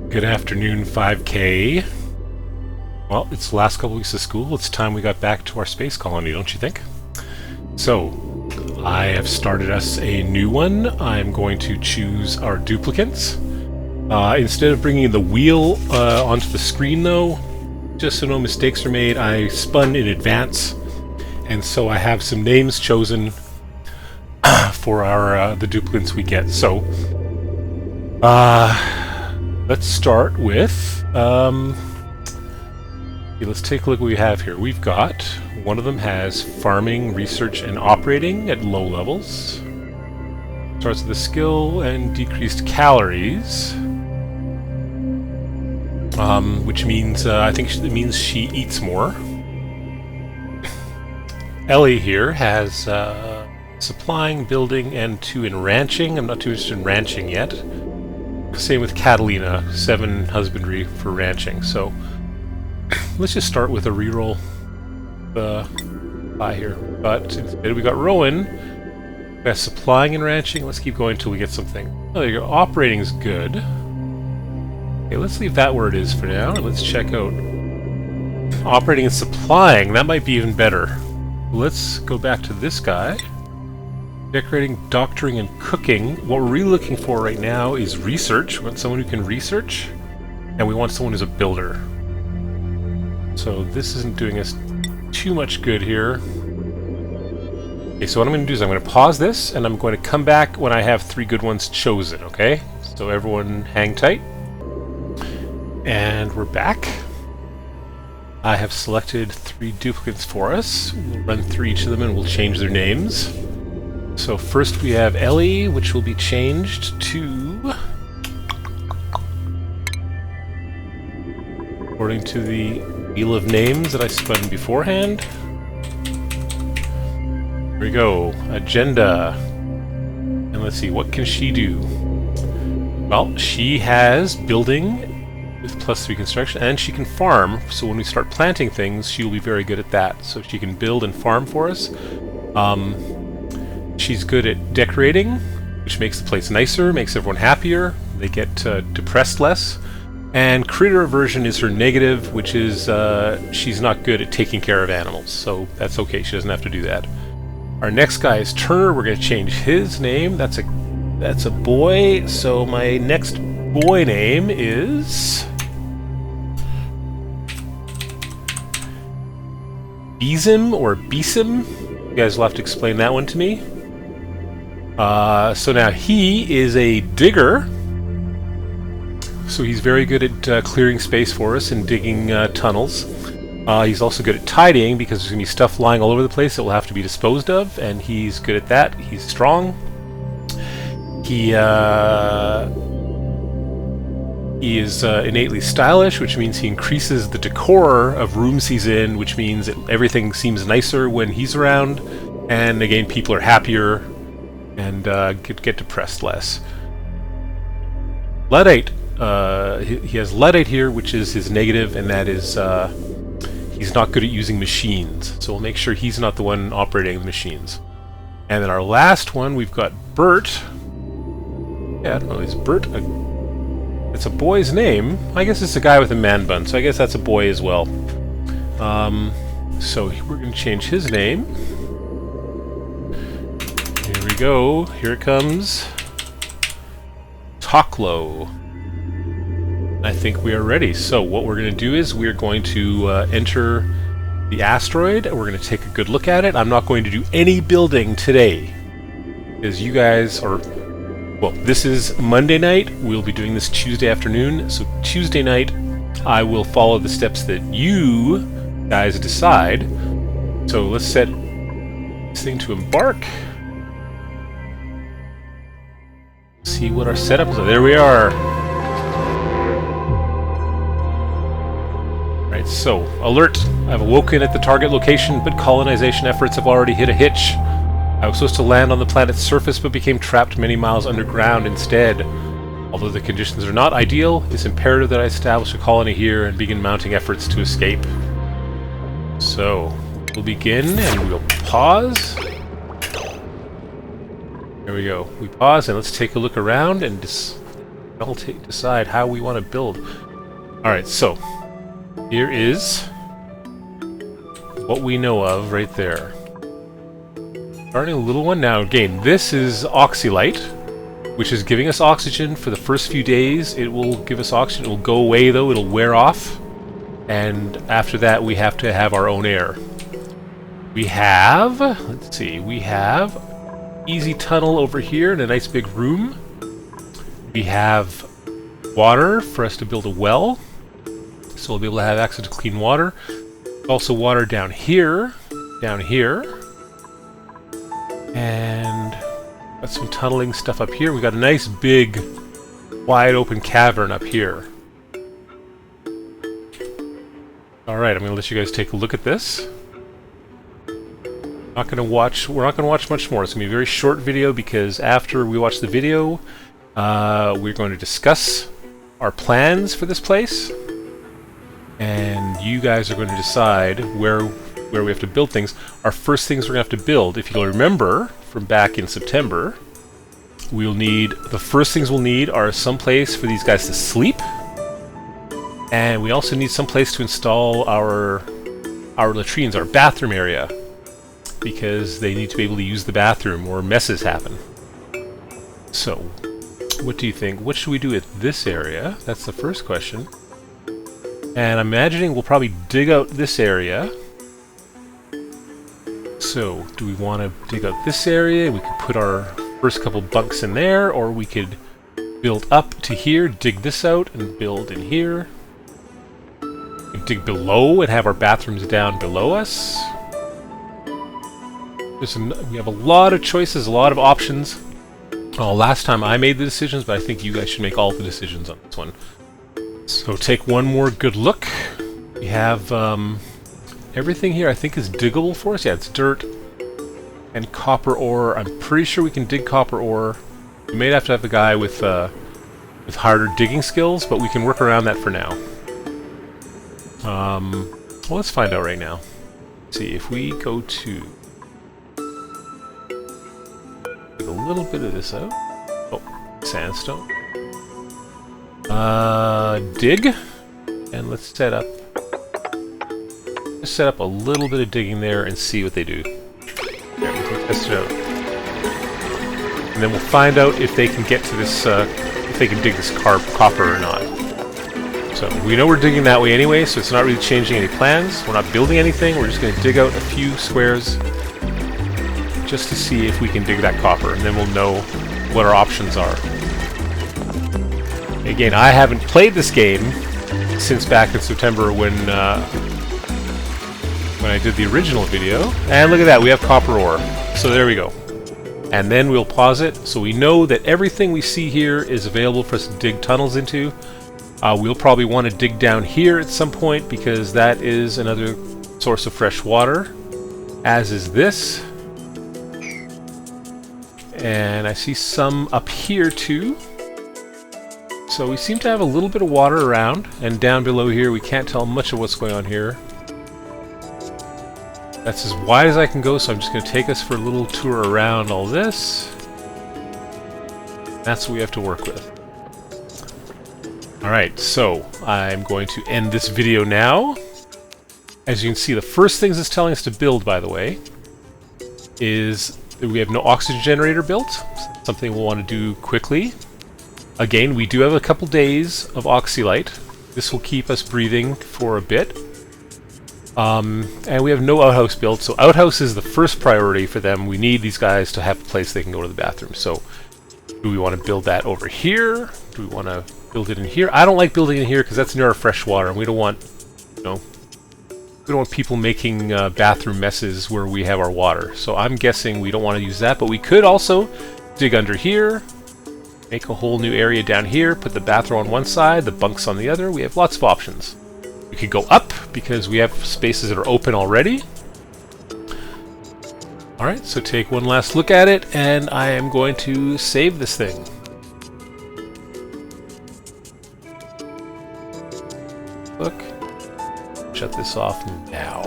Good afternoon, 5K. Well, it's the last couple weeks of school. It's time we got back to our space colony, don't you think? So, I have started us a new one. I'm going to choose our duplicants. Instead of bringing the wheel onto the screen, though, just so no mistakes are made, I spun in advance. And so I have some names chosen for our the duplicants we get. So, let's start with, let's take a look what we have here. We've got, one of them has farming, research, and operating at low levels. Starts with a skill and decreased calories. Which means, I think it means she eats more. Ellie here has supplying, building, and 2 in ranching. I'm not too interested in ranching yet. Same with Catalina, 7 husbandry for ranching. So let's just start with a reroll by here. But instead we got Rowan. We got supplying and ranching. Let's keep going until we get something. Oh, there you go. Operating is good. Okay, let's leave that where it is for now, and let's check out operating and supplying. That might be even better. Let's go back to this guy. Decorating, doctoring, and cooking. What we're really looking for right now is research. We want someone who can research, and we want someone who's a builder. So this isn't doing us too much good here. Okay, so what I'm going to do is I'm going to pause this, and I'm going to come back when I have 3 good ones chosen, okay? So everyone hang tight. And we're back. I have selected 3 duplicates for us. We'll run through each of them and we'll change their names. So first we have Ellie, which will be changed to, according to the wheel of names that I spun beforehand. Here we go. Agenda. And let's see, what can she do? Well, she has building with +3 construction, and she can farm, so when we start planting things, she'll be very good at that. So she can build and farm for us. She's good at decorating, which makes the place nicer, makes everyone happier. They get depressed less. And critter aversion is her negative, which is she's not good at taking care of animals. So that's okay, she doesn't have to do that. Our next guy is Turner. We're going to change his name. That's a boy. So my next boy name is Beesim or Beesim. You guys will have to explain that one to me. So now he is a digger. So he's very good at clearing space for us and digging tunnels. He's also good at tidying because there's going to be stuff lying all over the place that will have to be disposed of, and he's good at that. He's strong. He is innately stylish, which means he increases the decor of rooms he's in, which means that everything seems nicer when he's around, and again, people are happier and get depressed less. Luddite. He has Luddite here, which is his negative, and that is he's not good at using machines, so we'll make sure he's not the one operating the machines. And then our last one, we've got Bert. Yeah, I don't know, is Bert it's a boy's name? I guess it's a guy with a man bun, so I guess that's a boy as well. So we're going to change his name. Here we go. Here it comes. Toklo. I think we are ready. So what we're going to do is we're going to enter the asteroid. We're going to take a good look at it. I'm not going to do any building today, because you guys are... Well, this is Monday night. We'll be doing this Tuesday afternoon. So Tuesday night, I will follow the steps that you guys decide. So let's set this thing to embark. See what our setup is. There we are. Right, so alert. I've awoken at the target location, but colonization efforts have already hit a hitch. I was supposed to land on the planet's surface, but became trapped many miles underground instead. Although the conditions are not ideal, it's imperative that I establish a colony here and begin mounting efforts to escape. So, we'll begin, and we'll pause. There we go. We pause, and let's take a look around and I'll decide how we want to build. Alright, so here is what we know of right there. Starting a little one now. Again, this is Oxylite, which is giving us oxygen for the first few days. It will give us oxygen. It will go away though. It'll wear off. And after that, we have to have our own air. We have, let's see, we have easy tunnel over here in a nice big room. We have water for us to build a well, so we'll be able to have access to clean water. Also water down here, and got some tunneling stuff up here. We got a nice big wide open cavern up here. Alright, I'm going to let you guys take a look at this. We're not going to watch much more. It's going to be a very short video because after we watch the video, we're going to discuss our plans for this place. And you guys are going to decide where we have to build things. Our first things we're going to have to build, if you'll remember from back in September, the first things we'll need are some place for these guys to sleep. And we also need some place to install our latrines, our bathroom area, because they need to be able to use the bathroom or messes happen. So, what do you think? What should we do with this area? That's the first question. And I'm imagining we'll probably dig out this area. So, do we want to dig out this area? We could put our first couple bunks in there, or we could build up to here, dig this out, and build in here. We could dig below and have our bathrooms down below us. We have a lot of choices, a lot of options. Last time I made the decisions, but I think you guys should make all the decisions on this one. So take one more good look. We have everything here I think is diggable for us. Yeah, it's dirt and copper ore. I'm pretty sure we can dig copper ore. We may have to have a guy with harder digging skills, but we can work around that for now. Well, let's find out right now. Let's see, if we go to... a little bit of this out. Oh, sandstone. Dig, and let's set up a little bit of digging there and see what they do. Yeah, we can test it out, and then we'll find out if they can get to this, if they can dig this copper or not. So we know we're digging that way anyway, so it's not really changing any plans. We're not building anything. We're just going to dig out a few squares just to see if we can dig that copper, and then we'll know what our options are. Again, I haven't played this game since back in September when I did the original video. And look at that, we have copper ore. So there we go. And then we'll pause it, so we know that everything we see here is available for us to dig tunnels into. We'll probably want to dig down here at some point because that is another source of fresh water, as is this. And I see some up here too. So we seem to have a little bit of water around, and down below here we can't tell much of what's going on here. That's as wide as I can go, so I'm just going to take us for a little tour around all this. That's what we have to work with. Alright, so I'm going to end this video now. As you can see, the first things it's telling us to build, by the way, is that we have no oxygen generator built. Something we'll want to do quickly. Again, we do have a couple days of Oxylite. This will keep us breathing for a bit. And we have no outhouse built, so outhouse is the first priority for them. We need these guys to have a place they can go to the bathroom. So, do we want to build that over here? Do we want to build it in here? I don't like building it in here because that's near our fresh water, and we don't want, we don't want people making bathroom messes where we have our water. So I'm guessing we don't want to use that, but we could also dig under here. Make a whole new area down here, put the bathroom on one side, the bunks on the other. We have lots of options. We could go up, because we have spaces that are open already. Alright, so take one last look at it, and I am going to save this thing. Look. Shut this off now.